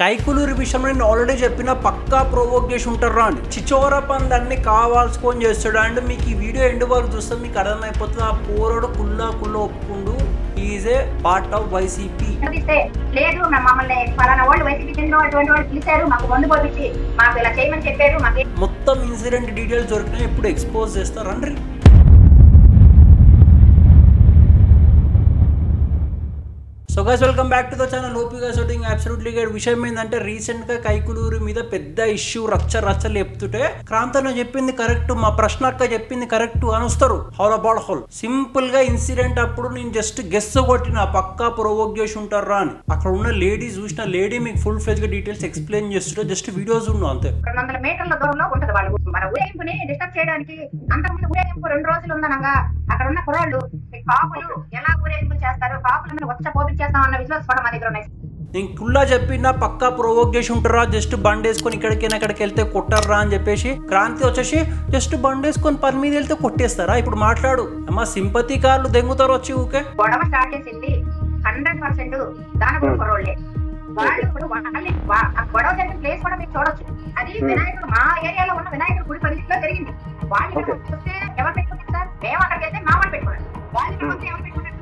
కైకులూరి విషయంలో నేను ఆల్రెడీ చెప్పిన పక్కా ప్రొవోక్ చేసి ఉంటారా అని చిచోర పనులన్నీ కావాల్సుకొని చేస్తాడు. అండ్ మీకు ఈ వీడియో ఎండ్ వరకు చూస్తే మీకు అర్థమైపోతుంది ఆ పోరాడు కుల్లా ఒప్పుకుండు is a part of YCP. లేదు మమ్మల్ని ఫలానా వాళ్ళు వైసీపీ చెందిన వాళ్ళు పిలిచారు, మాకు మందు పోపించి మాకు ఇలా చేయమని చెప్పారు. మొత్తం ఇన్సిడెంట్ డీటెయిల్స్ దొరికినాయి, ఇప్పుడు ఎక్స్పోజ్ చేస్తారు రండి. So guys welcome back to the channel. Hope you guys are doing absolutely good. విషయం ఏంటంటే రీసెంట్ గా కైకులూరి మీద పెద్ద ఇష్యూ రచ్చలు చెప్తుంటే క్రాంతన చెప్పింది కరెక్ట్, మా ప్రశ్న అక్క చెప్పింది కరెక్ట్ అని వస్తారు. హౌల్ అబౌట్ హౌల్ సింపుల్ గా ఇన్సిడెంట్ అప్పుడు నేను జస్ట్ గెస్ కొట్టిన పక్కా ప్రొవోక్ చేసి ఉంటారా అని. అక్కడ ఉన్న లేడీ చూసిన లేడీ మీకు ఫుల్ ఫ్లెజ్ గా డీటెయిల్స్ ఎక్స్ప్లెయిన్ చేస్తుంటే జస్ట్ వీడియోస్ ఉన్నావు అంతే. 200 మీటర్ల దూరంలో ఉంటది వాళ్ళు. మన ఊరేగింపుని డిస్టర్బ్ చేయడానికి అంతకుముందు ఊరేగింపు 2 రోజులు ఉందనగా అక్కడ ఉన్న కుర్రాళ్ళు కాపులు ఎలా ఊరేగింపులు చేస్తారు, కాపులందరూ వచ్చ పోపించేస్తాం అన్న విశ్వాసం కూడా మా దగ్గర ఉన్నాయి. నేను కుల్లా చెప్పినా పక్కా ప్రొవోక్ చేసి ఉంటారా, జస్ట్ బండి వేసుకొని ఇక్కడికి వెళ్తే కొట్టారా అని చెప్పేసి క్రాంతి వచ్చేసి జస్ట్ బండి వేసుకొని పని మీద వెళ్తే కొట్టేస్తారా. ఇప్పుడు మాట్లాడు అమ్మా, సింపతి కార్లు దెంగుతారు వచ్చి ఊకే. గొడవ స్టార్ట్ చేసింది 100% దానపూర్ కుర్రోళ్ళే. వాళ్ళు ఇప్పుడు గొడవ జరిగిన ప్లేస్ కూడా మీరు చూడొచ్చు. అది వినాయకుడు మా ఏరియాలో ఉన్న వినాయకుడు గుడి పరిధిలో జరిగింది. వాళ్ళు వస్తే ఎవరు పెట్టుకుంటారు సార్? మేము అక్కడికి వెళ్తే మా వాళ్ళు పెట్టుకున్నారు. వాళ్ళు ఇక్కడ వస్తే ఎవరు పెట్టుకుంటారు?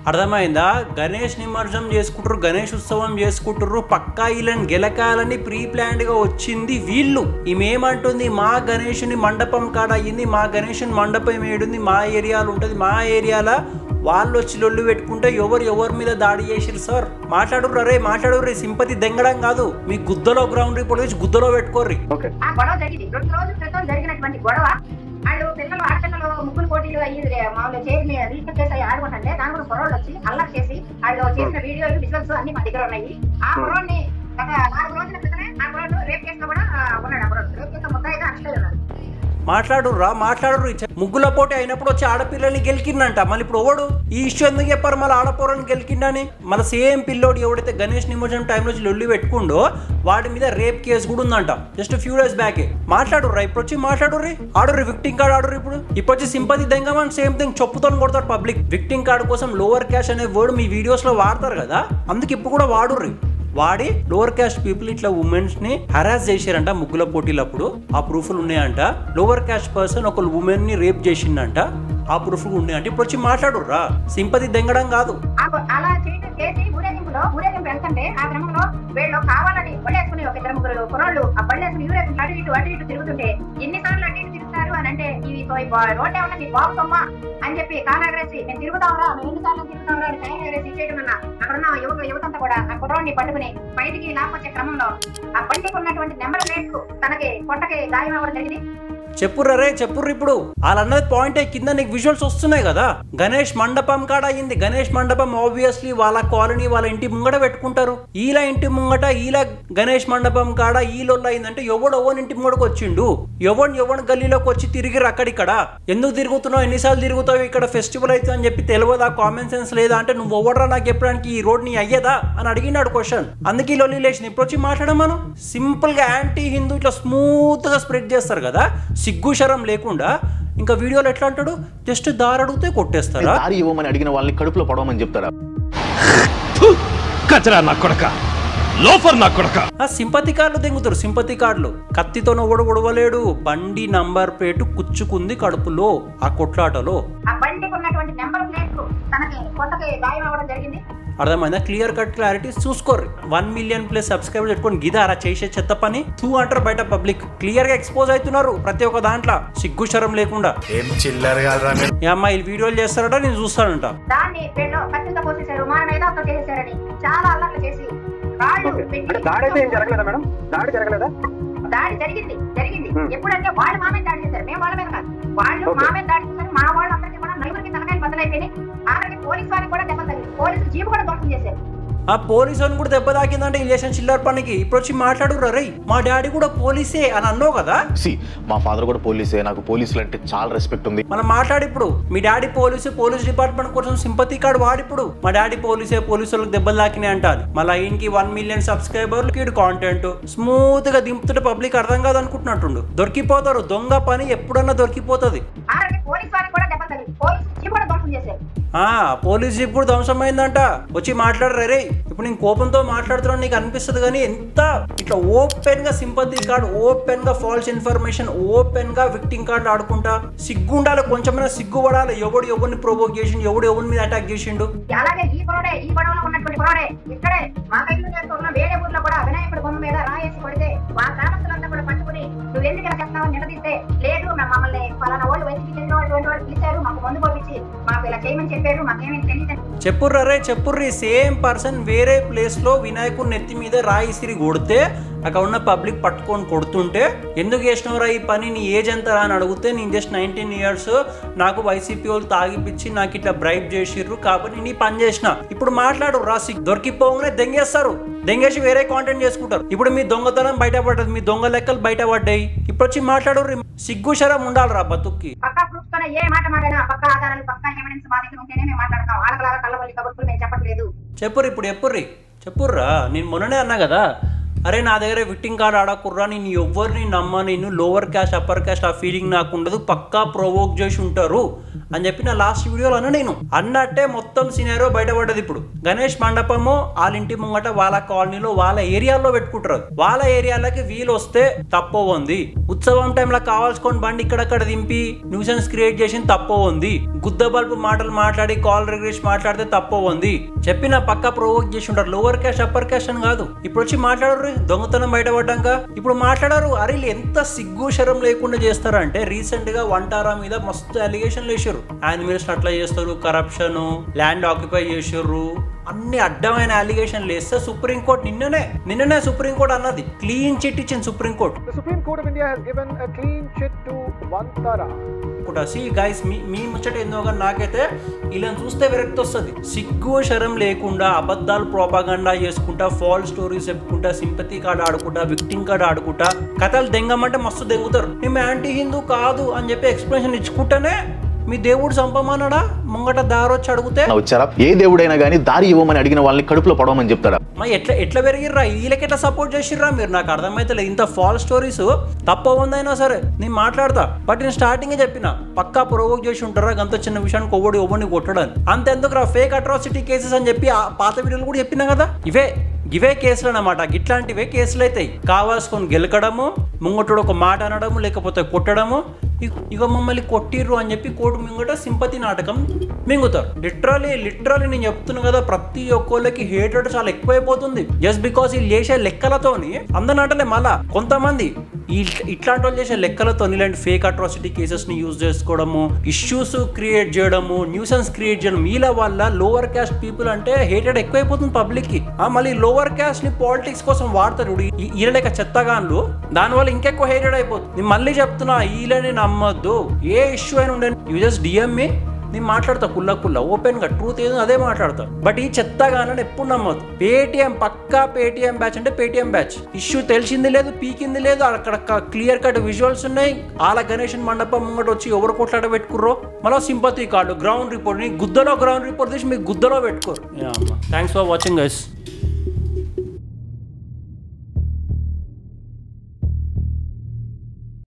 అర్థమైందా? గణేష్ నిమజ్జనం చేసుకుంటారు, గణేష్ ఉత్సవం చేసుకుంటారు, పక్కా వీళ్ళని గెలకాలని ప్రీ ప్లాన్డ్ గా వచ్చింది వీళ్ళు. ఈమెమంటుంది మా గణేషుని మండపం కాడ అయ్యింది, మా గణేషుని మండపం ఏడుంది, మా ఏరియాలో ఉంటుంది, మా ఏరియాలో వాళ్ళు వచ్చి లొల్లు పెట్టుకుంటే ఎవరి మీద దాడి చేసిరు సార్. మాట్లాడుర్రే సింపతి దెంగడం కాదు. మీ గుద్దలో గ్రౌండ్ రిపోర్ట్ వచ్చి గుద్దలో పెట్టుకోర్రి. ఆ గొడవ జరిగింది 2 రోజుల క్రితం జరిగినటువంటి గొడవ. వాళ్ళు పిల్లలు ఆడపిల్లలు ముగ్గులు పోటీలు అయ్యింది, మామూలు చేసి రీసెర్చ్ చేసి ఆడుకుంటుంటే దాని కూడా కుర్రోళ్ళు వచ్చి అల్లరి చేసి వాళ్ళు చేసిన వీడియోలు విజువల్స్ అన్ని మా దగ్గర ఉన్నాయి. ఆ కుర్రోడ్ని గత 4 రోజుల క్రితమే ఆ కుర్రోడ్డు రేప్ కేసులో కూడా ఉన్నాడు. ఆ కుర్రోడ్డు రేప్ కేసులో ముద్దాయిగా అరెస్ట్ ఉన్నాడు. మాట్లాడుర్రా ముగ్గుల పోటీ అయినప్పుడు వచ్చి ఆడపిల్లల్ని గెలికిందంట. మళ్ళీ ఇప్పుడు ఎవడు ఈ ఇష్యూ ఎందుకు చెప్పారు మళ్ళీ ఆడపోరని గెలికిండని? మళ్ళీ సేమ్ పిల్లోడు ఎవడైతే గణేష్ నిమజ్జనం టైంలో లొల్లి పెట్టుకుండో వాడి మీద రేప్ కేసు కూడా ఉందంట జస్ట్ ఫ్యూ డేస్ బ్యాకే. మాట్లాడుర్రా ఇప్పుడు వచ్చి ఆడుర్రి విక్టింగ్ కార్డ్ ఆడుర్రి. ఇప్పుడు వచ్చి సింపతి దెంగమని సేమ్ థింగ్ చెప్పుతో కొడతారు పబ్లిక్. విక్టింగ్ కార్డ్ కోసం లోవర్ క్యాష్ అనే వర్డ్ మీ వీడియోస్ లో వాడతారు కదా, అందుకు ఇప్పుడు కూడా వాడుర్రి. వాడి లోవర్ క్యాస్ట్ పీపుల్ ఇట్లా ఉమెన్స్ ని హరాస్ చేశారంట ముగ్గుల పోటీలప్పుడు. ఆ ప్రూఫ్లు ఉన్నాయంట. లోవర్ క్యాస్ట్ పర్సన్ ఒక ఉమెన్ ని రేప్ చేసిందంట, ఆ ప్రూఫ్లు ఉన్నాయంట. ఇప్పుడు వచ్చి మాట్లాడుర్రా, సింపతి దెంగడం కాదు. అలా చేసి ఊరేగింపు వెళ్తుంటే ఆ క్రమంలో వీళ్ళు కావాలని బళ్ళేసుకుని ఒక 2-3 కుర్రోళ్ళు ఆ బళ్ళేసుకుని ఊరేగింపు అటు ఇటు తిరుగుతుంటే ఎన్నిసార్లు అటు ఇటు తిరుగుతారు అని అంటే ఇవి రోడ్ ఏమన్నా మీ బాగుతమ్మా అని చెప్పి కాలాగ్రేసి మేము తిరుగుతాంరా, మేము ఎన్నిసార్లు తిరుగుతాంరా అని కాలాగ్రేసి ఇచ్చేయడం వల్ల అక్కడ ఉన్న యువతంతా కూడా ఆ కుర్రోడ్ని పట్టుకుని బయటికి లాక్కొచ్చే క్రమంలో ఆ బండికి ఉన్నటువంటి నెంబర్ ప్లేట్కు తనకి పొట్టకి గాయం అవ్వడం జరిగింది. చెప్పుర్రే ఇప్పుడు వాళ్ళన్నది పాయింట్ కింద నీకు విజువల్స్ వస్తున్నాయి కదా. గణేష్ మండపం కాడ అయింది. గణేష్ మండపం ఆబ్వియస్లీ వాళ్ళ కాలనీ వాళ్ళ ఇంటి ముంగట పెట్టుకుంటారు. ఈలా ఇంటి ముంగట ఈలా గణేష్ మండపం కాడ ఈలొల్ల అయిందంటే ఎవడోవన్ ఇంటి ముంగడకు వచ్చిండు, ఎవన్ గల్లీలోకి వచ్చి తిరిగిరు. అక్కడిక్కడ ఎందుకు తిరుగుతున్నావు, ఎన్నిసార్లు తిరుగుతావు, ఇక్కడ ఫెస్టివల్ అవుతుంది అని చెప్పి తెలియదా, కామన్ సెన్స్ లేదా అంటే నువ్వు ఎవడరా నాకు చెప్పడానికి ఈ రోడ్ నీ అయ్యేదా అని అడిగినాడు క్వశ్చన్. అందుకే లొల్లి లేచింది. ఇప్పుడు వచ్చి మాట్లాడమను. సింపుల్ గా యాంటీ హిందూ ఇట్లా స్మూత్ గా స్ప్రెడ్ చేస్తారు కదా, సిగ్గు శరం లేకుండా. ఇంకా వీడియోలో ఎట్లా అంటాడు, జస్ట్ దారి అడిగితే కొట్టేస్తారా, దారి ఇవ్వమని అడిగిన వాళ్ళని కడుపులో పడవమని చెప్తారా. సింపతి కార్డులు దెంగుతారు. సింపతి కార్డులు కత్తితో ఒడవలేడు. బండి నంబర్ ప్లేట్ కుచ్చుకుంది కడుపులో ఆ కొట్లాటలో. అర్థమైందా? క్లియర్ కట్ క్లారిటీ చూసుకోర్రి. 1 మిలియన్ ప్లస్ సబ్స్క్రైబర్స్ పెట్టుకొని గిదారా చేసే చెత్త పని తూ అంటారు బయట పబ్లిక్. క్లియర్ గా ఎక్స్పోజ్ అవుతున్నారు ప్రతి ఒక్క దాంట్లో సిగ్గు శరం లేకుండా. అమ్మాయి వీడియోలు చేస్తారట, నేను చూస్తానంట. దాడి జరిగింది ఎప్పుడంటే వాళ్ళు మా మీద దాడి చేశారు, మేము వాళ్ళ మీద కాదు. వాళ్ళు మా మీద దాడి చేశారు. మా వాళ్ళందరికీ కూడా నలుగురికి తలకాయలు బద్దలైపోయినాయి. ఆఖరికి పోలీసు వారికి కూడా దెబ్బ తగిలింది. పోలీసు జీపు కూడా ధ్వంసం చేశారు. ఆ పోలీసు అని కూడా దెబ్బ తాకిందంటే ఇలేషన్ చిల్లర పనికి. ఇప్పుడు వచ్చి మాట్లాడుర్రా, రే మా డాడీ కూడా పోలీసే అని అన్నావు కదా. మా ఫాదర్ కూడా పోలీసే, నాకు పోలీసులు అంటే చాలా రెస్పెక్ట్ ఉంది. మనం మాట్లాడి ఇప్పుడు మీ డాడీ పోలీస్ డిపార్ట్మెంట్ కోసం సింపతి కార్డు వాడిప్పుడు మా డాడీ పోలీసే, పోలీసు వాళ్ళకి దెబ్బలు తాకినాయి అంటారు. మళ్ళీ ఈయనకి 1 మిలియన్ సబ్స్క్రైబర్లకి కాంటెంట్ స్మూత్ గా దింపుతుంటే పబ్లిక్ అర్థం కాదు అనుకుంటున్నట్టుండు. దొరికిపోతారు. దొంగ పని ఎప్పుడన్నా దొరికిపోతుంది. ధ్వంసం చేశారు. పోలీస్ జీప్ కూడా ధ్వంసమైందంట. వచ్చి మాట్లాడరు రే. ఇప్పుడు నేను కోపంతో మాట్లాడుతున్నాను నీకు అనిపిస్తుంది, కానీ ఎంత ఇట్లా ఓపెన్ గా సింపతి కార్డ్, ఓపెన్ గా ఫాల్స్ ఇన్ఫర్మేషన్, ఓపెన్ గా విక్టింగ్ కార్డ్ ఆడుకుంటా. సిగ్గు ఉండాలి, కొంచెమైనా సిగ్గు పడాలి. ఎవరిని ప్రొవోక్ చేసిండు, ఎవరి మీద అటాక్ చేసిండు. అలాగే ఈ పడవలో ఉన్నటువంటి పడవడే ఇక్కడే మా కైలు చేస్తున్న వేరే ఊర్లో కూడా వినాయకుడి బొమ్మ మీద రాయేసి కొడితే ఆ గ్రామస్తులంతా కూడా పట్టుకుని నువ్వు ఎందుకు ఇలా చేస్తావని నిలదీస్తే, లేదు మమ్మల్ని ఫలానా వాళ్ళు వైసీపీ చెందిన వాళ్ళు పిలిచారు, మాకు మందు పంపించి మాకు ఇలా చేయమని చెప్పారు, మాకేమీ తెలియదు. చెప్పుర్రీ సేమ్ పర్సన్ వేరే ప్లేస్ లో వినాయకుడి నెత్తి మీద రాయిసిరి కొడితే అక్కడ ఉన్న పబ్లిక్ పట్టుకొని కొడుతుంటే ఎందుకు చేసినవరా ఈ పని, నీ ఏజ్ ఎంత రా అని అడిగితే నేను జస్ట్ 19 years, నాకు వైసీపీ వాళ్ళు తాగిపిచ్చి నాకు ఇట్లా బ్రైబ్ చేసిర్రు కాబట్టి నీ పని చేసిన. ఇప్పుడు మాట్లాడు రాసి దొరికిపోగానే దెంగేస్తారు, దెంగేసి వేరే కాంటెంట్ చేసుకుంటారు. ఇప్పుడు మీ దొంగతనం బయటపడ్డది, మీ దొంగ లెక్కలు బయటపడ్డాయి. ఇప్పుడు వచ్చి మాట్లాడు, సిగ్గు శరం ఉండాలిరా బతుక్కి. పక్కా ప్రూఫ్స్ తోనే ఏ మాట మాట్లాడినా పక్కా ఆధారాలు, పక్కా ఎవిడెన్స్ మా దగ్గర ఉంటేనే మేము మాట్లాడతాం. ఆడగలాగా కళ్ళబొల్లి కబుర్లు మేము చెప్పట్లేదు. చెప్పుర్రా. నేను మొన్ననే అన్నా కదా, అరే నా దగ్గర విక్టింగ్ కార్డ్ ఆడకుర్రా, నేను ఎవరిని నమ్మ, నేను లోవర్ క్యాస్ట్ అప్పర్ క్యాస్ట్ ఆ ఫీలింగ్ నాకు ఉండదు, పక్కా ప్రొవోక్ చేసి ఉంటారు అని చెప్పి నా లాస్ట్ వీడియోలో అన్నా. నేను అన్నట్టే మొత్తం సినారో బయటపడ్డది. ఇప్పుడు గణేష్ మండపము వాళ్ళ ఇంటి ముంగట వాళ్ళ కాలనీలో వాళ్ళ ఏరియాలో పెట్టుకుంటారు. వాళ్ళ ఏరియాలకి వీలు వస్తే తప్పో ఉంది. ఉత్సవం టైంలో కావాల్సుకొని బండి ఇక్కడక్కడ దింపి న్యూసెన్స్ క్రియేట్ చేసి తప్పో ఉంది. గుద్ద బల్పు మాటలు మాట్లాడి కాల్ రిగ్రెస్ మాట్లాడితే తప్పో ఉంది. చెప్పిన పక్కా ప్రొవోక్ చేసి ఉంటారు. లోవర్ క్యాస్ట్ అప్పర్ క్యాస్ట్ అని కాదు. ఇప్పుడు వచ్చి మాట్లాడరు దొంగతనం బయటపడ్డాక. ఇప్పుడు మాట్లాడారు. అరే ఎంత సిగ్గు శరం లేకుండా చేస్తారంటే, రీసెంట్ గా వంటారా మీద మస్తు అలిగేషన్లు వేసారు. ఆయన మీద అట్లా చేస్తారు, కరప్షన్, ల్యాండ్ ఆక్యుపై చేసారు, అన్ని అడ్డమైన అలిగేషన్లు వేస్తే సుప్రీంకోర్టు నిన్ననే సుప్రీంకోర్టు అన్నది క్లీన్ చిట్ ఇచ్చింది. సుప్రీంకోర్టు మీ ముచ్చట ఏందో కానీ నాకైతే ఇలా చూస్తే విరక్తి వస్తుంది. సిగ్గు శరం లేకుండా అబద్ధాలు ప్రోపగండా చేసుకుంటా, ఫాల్స్ స్టోరీస్ చెప్పుకుంటా, సింపతి కార్డ్ ఆడుకుంటా, విక్టింగ్ కార్డ్ ఆడుకుంటా, కథలు దెంగమంటే మస్తు దెంగుతారు. మేము యాంటీ హిందూ కాదు అని చెప్పి ఎక్స్ప్లెనేషన్ ఇచ్చుకుంటేనే మీ దేవుడు చంపమన్నాడా? ముంగట దారి వచ్చి అడిగితే వచ్చారా? ఏ దేవుడైనా కానీ దారి ఇవ్వమని అడిగిన వాళ్ళని కడుపులో పడవమని చెప్తారా? ఎట్లా పెరిగిర్రా? వీళ్ళకి ఎట్లా సపోర్ట్ చేసిర్రా మీరు? నాకు అర్థమైతే ఇంత ఫాల్స్ స్టోరీస్ తప్పవుందైనా సరే నేను మాట్లాడతా. బట్ నేను స్టార్టింగే చెప్పిన పక్కా ప్రొవోక్ చేసి ఉంటారా గంత చిన్న విషయానికి ఒవ్వడిని కొట్టడానికి. అంతెందుకురా ఫేక్ అట్రాసిటీ కేసెస్ అని చెప్పి పాత వీడియోలు కూడా చెప్పినా కదా. ఇవే కేసులు అన్నమాట. ఇట్లాంటివే కేసులు అవుతాయి. కావాల్సుకొని గెలకడము, ముంగటుడు ఒక మాట అనడము, లేకపోతే కొట్టడము, ఇక మమ్మల్ని కొట్టిర్రు అని చెప్పి కోర్టు ముంగట సింపతి నాటకం మింగుతారు. లిటరలీ నేను చెప్తున్నా కదా, ప్రతి ఒక్కళ్ళకి హేటెడ్ చాలా ఎక్కువైపోతుంది. జస్ట్ బికాస్ వీళ్ళు చేసే లెక్కలతోని అందనటలే. మళ్ళా కొంతమంది ఇట్లాంటి వాళ్ళు చేసే లెక్కలతో ఇలాంటి ఫేక్ అట్రాసిటీ కేసెస్ ని యూజ్ చేసుకోవడము, ఇష్యూస్ క్రియేట్ చేయడము, న్యూసెన్స్ క్రియేట్ చేయడం, వీళ్ళ వల్ల లోవర్ క్యాస్ట్ పీపుల్ అంటే హేటెడ్ ఎక్కువైపోతుంది పబ్లిక్ కి. మళ్ళీ లోవర్ క్యాస్ట్ ని పాలిటిక్స్ కోసం వాడతారు వీళ్ళ లెక్క చెత్తగాన్లు. దానివల్ల ఇంకెక్కువ హేటెడ్ అయిపోతుంది. నేను మళ్ళీ చెప్తున్నా, వీళ్ళని నమ్మద్దు. ఏ ఇష్యూ అయినా ఉండే యూ జస్ట్ డిఎం మీ, నేను మాట్లాడతా కుల్ల ఓపెన్ గా ట్రూత్ ఏదో అదే మాట్లాడతా. బట్ ఈ చెత్తగానని ఎప్పుడు నమ్మద్దు. పేటిఎం పక్కా పేటిఎం బ్యాచ్ అంటే పేటిఎం బ్యాచ్. ఇష్యూ తెలిసింది లేదు, పీకింది లేదు. అక్కడ క్లియర్ కట్ విజువల్స్ ఉన్నాయి. ఆల గణేష్ మండపం ముంగట వచ్చి ఎవరు కొట్లాట పెట్టుకుర్రో, మళ్ళీ సింపతి కార్డు, గ్రౌండ్ రిపోర్ట్, నీ గుద్దలో గ్రౌండ్ రిపోర్ట్ తీసి మీకు గుద్దలో పెట్టుకోరు. Thanks for watching guys.